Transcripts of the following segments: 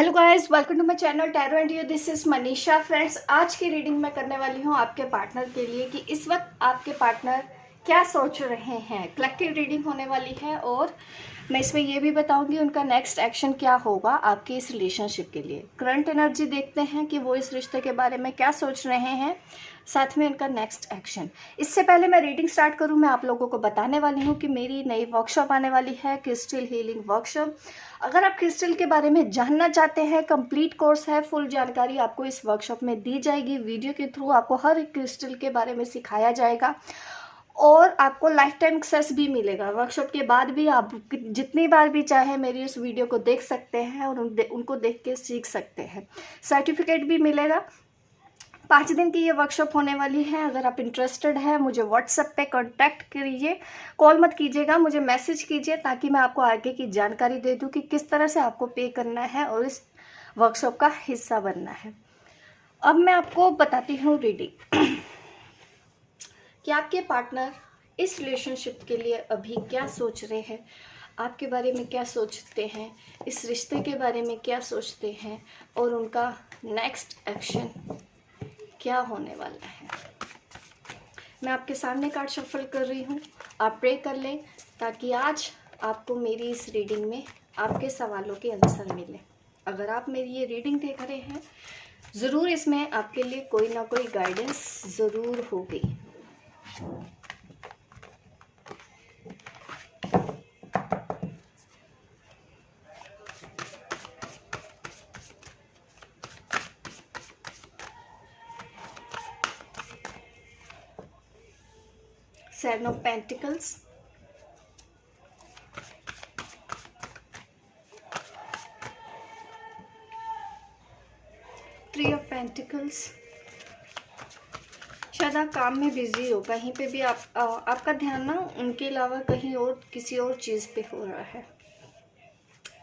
Hello guys, welcome to my channel tarot and you. This is Manisha. Friends, आज की reading मैं करने वाली हूँ आपके पार्टनर के लिए कि इस वक्त आपके पार्टनर क्या सोच रहे हैं। कलेक्टिव रीडिंग होने वाली है और मैं इसमें ये भी बताऊंगी उनका नेक्स्ट एक्शन क्या होगा आपके इस रिलेशनशिप के लिए। करंट एनर्जी देखते हैं कि वो इस रिश्ते के बारे में क्या सोच रहे हैं, साथ में उनका नेक्स्ट एक्शन। इससे पहले मैं रीडिंग स्टार्ट करूं, मैं आप लोगों को बताने वाली हूं कि मेरी नई वर्कशॉप आने वाली है, क्रिस्टल हीलिंग वर्कशॉप। अगर आप क्रिस्टल के बारे में जानना चाहते हैं, कंप्लीट कोर्स है, फुल जानकारी आपको इस वर्कशॉप में दी जाएगी। वीडियो के थ्रू आपको हर एक क्रिस्टल के बारे में सिखाया जाएगा और आपको लाइफ टाइम एक्सेस भी मिलेगा। वर्कशॉप के बाद भी आप जितनी बार भी चाहे मेरी उस वीडियो को देख सकते हैं और उनको देख के सीख सकते हैं। सर्टिफिकेट भी मिलेगा। 5 दिन की ये वर्कशॉप होने वाली है। अगर आप इंटरेस्टेड है मुझे व्हाट्सएप पे कांटेक्ट करिए, कॉल मत कीजिएगा, मुझे मैसेज कीजिए ताकि मैं आपको आगे की जानकारी दे दूं कि किस तरह से आपको पे करना है और इस वर्कशॉप का हिस्सा बनना है। अब मैं आपको बताती हूँ रीडिंग कि आपके पार्टनर इस रिलेशनशिप के लिए अभी क्या सोच रहे हैं, आपके बारे में क्या सोचते हैं, इस रिश्ते के बारे में क्या सोचते हैं और उनका नेक्स्ट एक्शन क्या होने वाला है। मैं आपके सामने कार्ड शफल कर रही हूँ, आप प्रे कर लें ताकि आज आपको मेरी इस रीडिंग में आपके सवालों के आंसर मिले। अगर आप मेरी ये रीडिंग देख रहे हैं, ज़रूर इसमें आपके लिए कोई ना कोई गाइडेंस ज़रूर होगी। Seven of Pentacles, Three of Pentacles। शायद आप काम में बिजी हो, कहीं पे भी आपका ध्यान ना उनके अलावा कहीं और किसी और चीज़ पे हो रहा है।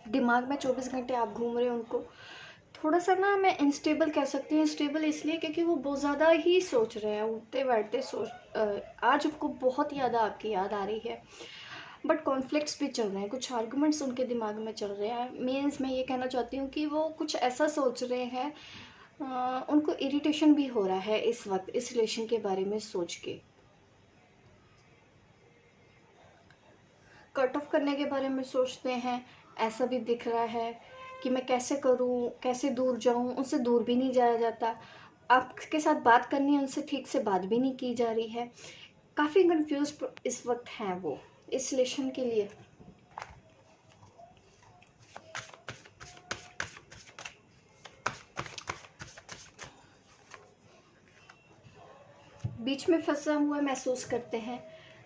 दिमाग में 24 घंटे आप घूम रहे हो उनको। थोड़ा सा ना मैं अनस्टेबल कह सकती हूँ। स्टेबल इसलिए क्योंकि वो बहुत ज़्यादा ही सोच रहे हैं, उठते बैठते आज उनको बहुत ज़्यादा आपकी याद आ रही है। बट कॉन्फ्लिक्ट्स भी चल रहे हैं, कुछ आर्गुमेंट्स उनके दिमाग में चल रहे हैं। मीन्स मैं ये कहना चाहती हूँ कि वो कुछ ऐसा सोच रहे हैं, उनको इरिटेशन भी हो रहा है इस वक्त इस रिलेशन के बारे में सोच के। कट ऑफ करने के बारे में सोचते हैं, ऐसा भी दिख रहा है कि मैं कैसे करूं, कैसे दूर जाऊं। उनसे दूर भी नहीं जाया जाता, आपके साथ बात करनी है उनसे ठीक से बात भी नहीं की जा रही है। काफ़ी कंफ्यूज इस वक्त हैं वो इस रिलेशन के लिए। बीच में फंसा हुआ महसूस करते हैं,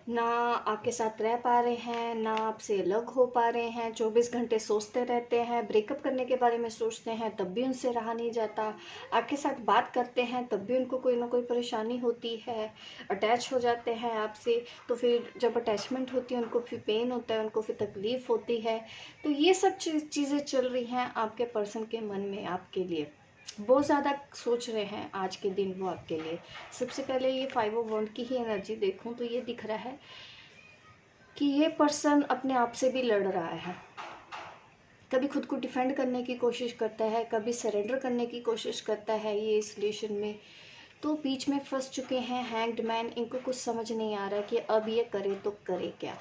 ना आपके साथ रह पा रहे हैं, ना आपसे अलग हो पा रहे हैं। 24 घंटे सोचते रहते हैं, ब्रेकअप करने के बारे में सोचते हैं तब भी उनसे रहा नहीं जाता। आपके साथ बात करते हैं तब भी उनको कोई ना कोई परेशानी होती है। अटैच हो जाते हैं आपसे, तो फिर जब अटैचमेंट होती है उनको फिर पेन होता है, उनको फिर तकलीफ़ होती है। तो ये सब चीज़ें चल रही हैं आपके पर्सन के मन में आपके लिए। बहुत ज़्यादा सोच रहे हैं आज के दिन वो आपके लिए। सबसे पहले ये 5 ऑफ वंड की ही एनर्जी देखूं तो ये दिख रहा है कि ये पर्सन अपने आप से भी लड़ रहा है। कभी खुद को डिफेंड करने की कोशिश करता है, कभी सरेंडर करने की कोशिश करता है ये इस रिलेशन में। तो बीच में फंस चुके हैं हैंग्ड मैन। इनको कुछ समझ नहीं आ रहा कि अब ये करे तो करे क्या।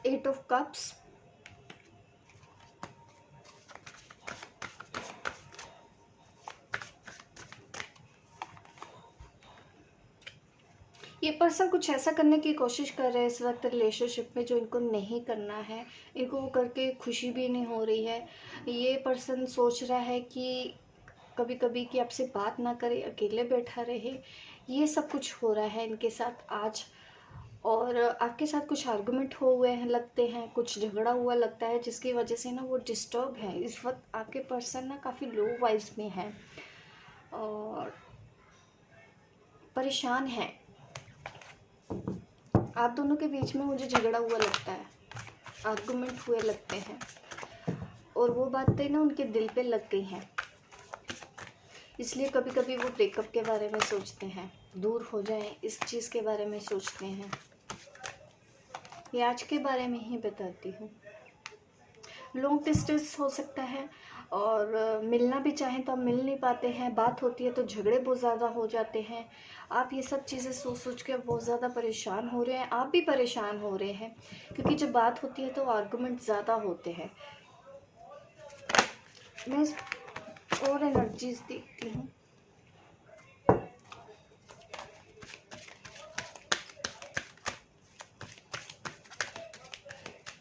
एट ऑफ कप्स, ये पर्सन कुछ ऐसा करने की कोशिश कर रहे हैं इस वक्त रिलेशनशिप में जो इनको नहीं करना है। इनको वो करके खुशी भी नहीं हो रही है। ये पर्सन सोच रहा है कि कभी कभी कि आपसे बात ना करे, अकेले बैठा रहे। ये सब कुछ हो रहा है इनके साथ आज। और आपके साथ कुछ आर्गुमेंट हो हुए हैं लगते हैं, कुछ झगड़ा हुआ लगता है जिसकी वजह से ना वो डिस्टर्ब है इस वक्त। आपके पर्सन ना काफ़ी लो वाइब्स में है और परेशान है। आप दोनों के बीच में मुझे झगड़ा हुआ लगता है, आर्गुमेंट हुए लगते हैं। और वो बातें ना उनके दिल पे लग गई हैं, इसलिए कभी कभी वो ब्रेकअप के बारे में सोचते हैं, दूर हो जाएं इस चीज़ के बारे में सोचते हैं। ये आज के बारे में ही बताती हूँ। लॉन्ग डिस्टेंस हो सकता है और मिलना भी चाहें तो आप मिल नहीं पाते हैं, बात होती है तो झगड़े बहुत ज़्यादा हो जाते हैं। आप ये सब चीज़ें सोच सोच के बहुत ज़्यादा परेशान हो रहे हैं, आप भी परेशान हो रहे हैं, क्योंकि जब बात होती है तो आर्गुमेंट ज़्यादा होते हैं। मैं और एनर्जीज देखती हूँ।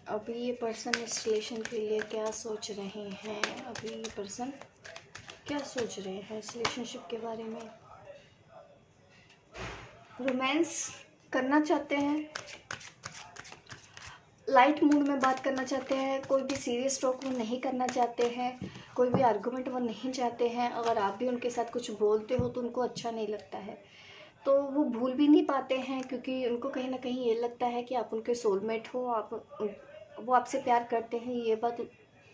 अभी ये पर्सन इस रिलेशन के लिए क्या सोच रहे हैं, अभी ये पर्सन क्या सोच रहे हैं इस रिलेशनशिप के बारे में। रोमांस करना चाहते हैं, लाइट मूड में बात करना चाहते हैं, कोई भी सीरियस टॉक वो नहीं करना चाहते हैं, कोई भी आर्गुमेंट वो नहीं चाहते हैं। अगर आप भी उनके साथ कुछ बोलते हो तो उनको अच्छा नहीं लगता है, तो वो भूल भी नहीं पाते हैं, क्योंकि उनको कहीं ना कहीं ये लगता है कि आप उनके सोलमेट हो, वो आपसे प्यार करते हैं। ये बात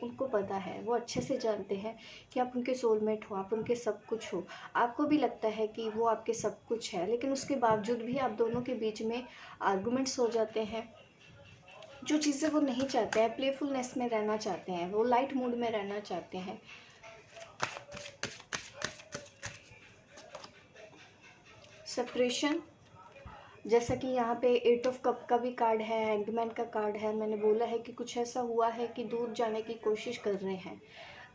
उनको पता है, वो अच्छे से जानते हैं कि आप उनके सोलमेट हो, आप उनके सब कुछ हो। आपको भी लगता है कि वो आपके सब कुछ है, लेकिन उसके बावजूद भी आप दोनों के बीच में आर्गुमेंट्स हो जाते हैं। जो चीज़ें वो नहीं चाहते हैं, प्लेफुलनेस में रहना चाहते हैं, वो लाइट मूड में रहना चाहते हैं। सेपरेशन, जैसा कि यहाँ पे 8 ऑफ कप का भी कार्ड है, हैंगमैन का कार्ड है। मैंने बोला है कि कुछ ऐसा हुआ है कि दूर जाने की कोशिश कर रहे हैं,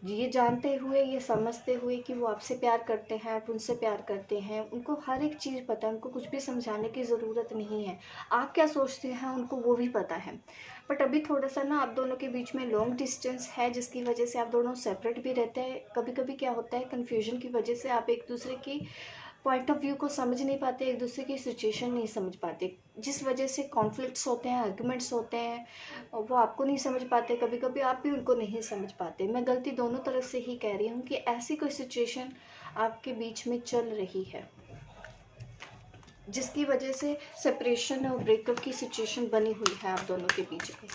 ये जानते हुए, ये समझते हुए कि वो आपसे प्यार करते हैं, आप उनसे प्यार करते हैं। उनको हर एक चीज़ पता है, उनको कुछ भी समझाने की ज़रूरत नहीं है। आप क्या सोचते हैं उनको वो भी पता है। बट अभी थोड़ा सा ना आप दोनों के बीच में लॉन्ग डिस्टेंस है, जिसकी वजह से आप दोनों सेपरेट भी रहते हैं। कभी कभी क्या होता है, कन्फ्यूजन की वजह से आप एक दूसरे की पॉइंट ऑफ व्यू को समझ नहीं पाते, एक दूसरे की सिचुएशन नहीं समझ पाते, जिस वजह से कॉन्फ्लिक्ट्स होते हैं, आर्गुमेंट्स होते हैं। वो आपको नहीं समझ पाते, कभी कभी आप भी उनको नहीं समझ पाते। मैं गलती दोनों तरफ से ही कह रही हूँ कि ऐसी कोई सिचुएशन आपके बीच में चल रही है, जिसकी वजह से सेपरेशन और ब्रेकअप की सिचुएशन बनी हुई है आप दोनों के बीच में।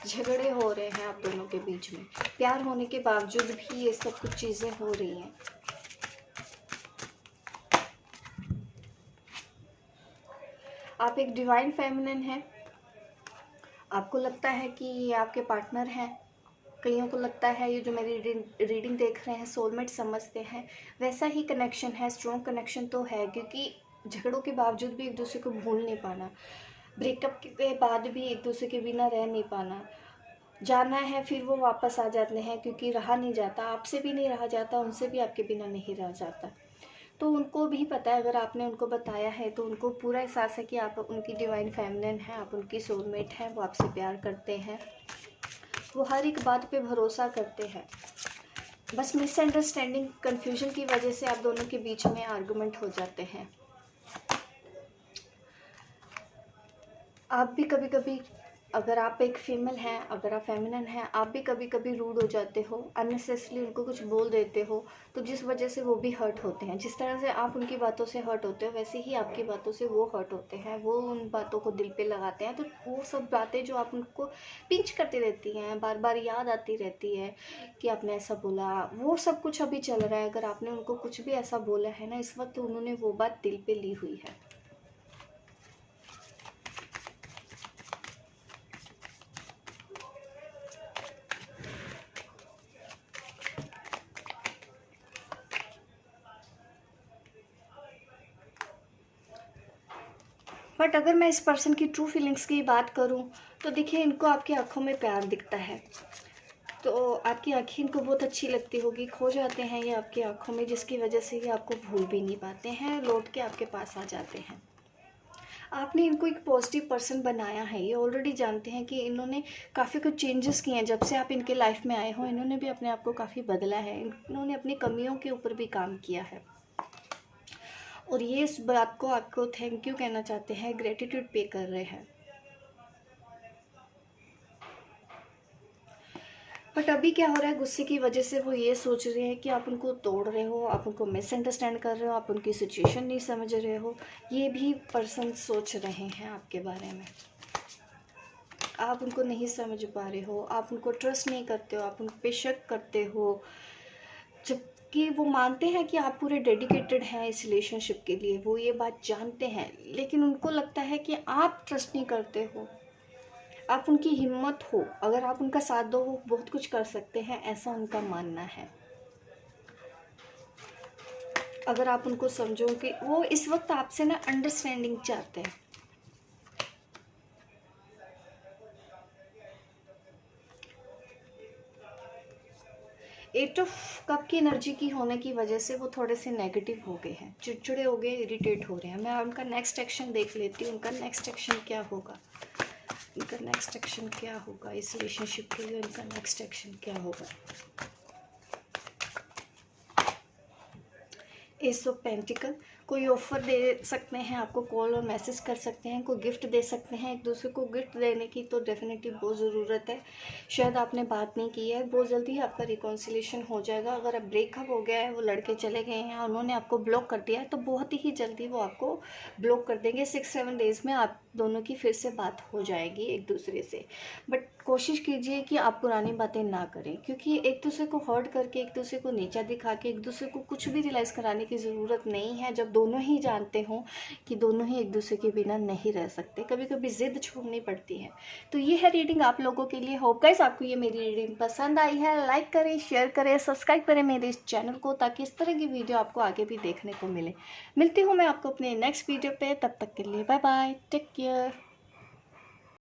झगड़े हो रहे हैं आप दोनों के बीच में, प्यार होने के बावजूद भी ये सब कुछ चीज़ें हो रही हैं। आप एक डिवाइन फेमिनिन हैं, आपको लगता है कि ये आपके पार्टनर हैं। कईयों को लगता है ये जो मेरी रीडिंग देख रहे हैं सोलमेट समझते हैं। वैसा ही कनेक्शन है, स्ट्रॉन्ग कनेक्शन तो है, क्योंकि झगड़ों के बावजूद भी एक दूसरे को भूल नहीं पाना, ब्रेकअप के बाद भी एक दूसरे के बिना रह नहीं पाना। जाना है फिर वो वापस आ जाते हैं, क्योंकि रहा नहीं जाता, आपसे भी नहीं रहा जाता, उनसे भी आपके बिना नहीं रहा जाता। तो उनको भी पता है, अगर आपने उनको बताया है तो उनको पूरा एहसास है कि आप उनकी डिवाइन फेमिनिन हैं, आप उनकी सोलमेट हैं, वो आपसे प्यार करते हैं, वो हर एक बात पे भरोसा करते हैं। बस मिसअंडरस्टैंडिंग, कन्फ्यूजन की वजह से आप दोनों के बीच में आर्गुमेंट हो जाते हैं। आप भी कभी कभी, अगर आप एक फीमेल हैं, अगर आप फेमिनिन हैं, आप भी कभी कभी रूड हो जाते हो, अननेसेसरी उनको कुछ बोल देते हो, तो जिस वजह से वो भी हर्ट होते हैं। जिस तरह से आप उनकी बातों से हर्ट होते हो, वैसे ही आपकी बातों से वो हर्ट होते हैं, वो उन बातों को दिल पे लगाते हैं। तो वो सब बातें जो आप उनको पिंच करती रहती हैं, बार बार याद आती रहती है कि आपने ऐसा बोला, वो सब कुछ अभी चल रहा है। अगर आपने उनको कुछ भी ऐसा बोला है ना इस वक्त, तो उन्होंने वो बात दिल पे ली हुई है। बट अगर मैं इस पर्सन की ट्रू फीलिंग्स की बात करूं, तो देखिए इनको आपकी आंखों में प्यार दिखता है, तो आपकी आंखें इनको बहुत अच्छी लगती होगी, खो जाते हैं ये आपकी आंखों में, जिसकी वजह से ये आपको भूल भी नहीं पाते हैं, लौट के आपके पास आ जाते हैं। आपने इनको एक पॉजिटिव पर्सन बनाया है, ये ऑलरेडी जानते हैं कि इन्होंने काफ़ी कुछ चेंजेस किए हैं जब से आप इनके लाइफ में आए हो। इन्होंने भी अपने आप को काफ़ी बदला है, इन्होंने अपनी कमियों के ऊपर भी काम किया है, और ये इस बात को आपको थैंक यू कहना चाहते हैं, ग्रेटिट्यूड पे कर रहे हैं। बट अभी क्या हो रहा है, गुस्से की वजह से वो ये सोच रहे हैं कि आप उनको तोड़ रहे हो, आप उनको मिसअंडरस्टैंड कर रहे हो, आप उनकी सिचुएशन नहीं समझ रहे हो। ये भी पर्सन सोच रहे हैं आपके बारे में। आप उनको नहीं समझ पा रहे हो, आप उनको ट्रस्ट नहीं करते हो, आप उन पे शक करते हो, जबकि वो मानते हैं कि आप पूरे डेडिकेटेड हैं इस रिलेशनशिप के लिए, वो ये बात जानते हैं, लेकिन उनको लगता है कि आप ट्रस्ट नहीं करते हो, आप उनकी हिम्मत हो, अगर आप उनका साथ दो वो बहुत कुछ कर सकते हैं, ऐसा उनका मानना है। अगर आप उनको समझो कि वो इस वक्त आपसे ना अंडरस्टैंडिंग चाहते हैं। एट ऑफ कप की एनर्जी की होने की वजह से वो थोड़े से नेगेटिव हो गए हैं, चिड़चिड़े हो गए, इरिटेट हो रहे हैं। मैं उनका नेक्स्ट एक्शन देख लेती हूँ, उनका नेक्स्ट एक्शन क्या होगा, उनका नेक्स्ट एक्शन क्या होगा, इस रिलेशनशिप के लिए उनका नेक्स्ट एक्शन क्या होगा। एस ऑफ पेंटिकल, कोई ऑफर दे सकते हैं आपको, कॉल और मैसेज कर सकते हैं, कोई गिफ्ट दे सकते हैं। एक दूसरे को गिफ्ट देने की तो डेफिनेटली बहुत ज़रूरत है। शायद आपने बात नहीं की है, बहुत जल्दी ही आपका रिकॉन्सिलेशन हो जाएगा। अगर अब ब्रेकअप हो गया है, वो लड़के चले गए हैं, उन्होंने आपको ब्लॉक कर दिया है, तो बहुत ही जल्दी वो आपको ब्लॉक कर देंगे। 6-7 डेज़ में आप दोनों की फिर से बात हो जाएगी एक दूसरे से। बट कोशिश कीजिए कि आप पुरानी बातें ना करें, क्योंकि एक दूसरे को हर्ट करके, एक दूसरे को नीचा दिखा के, एक दूसरे को कुछ भी रियलाइज़ कराने की ज़रूरत नहीं है। जब दोनों ही जानते हों कि दोनों ही एक दूसरे के बिना नहीं रह सकते, कभी कभी ज़िद छोड़नी पड़ती है। तो ये है रीडिंग आप लोगों के लिए। होप गाइस आपको ये मेरी रीडिंग पसंद आई है। लाइक करें, शेयर करें, सब्सक्राइब करें मेरे इस चैनल को, ताकि इस तरह की वीडियो आपको आगे भी देखने को मिले। मिलती हूँ मैं आपको अपने नेक्स्ट वीडियो पे, तब तक के लिए बाय बाय, टेक केयर।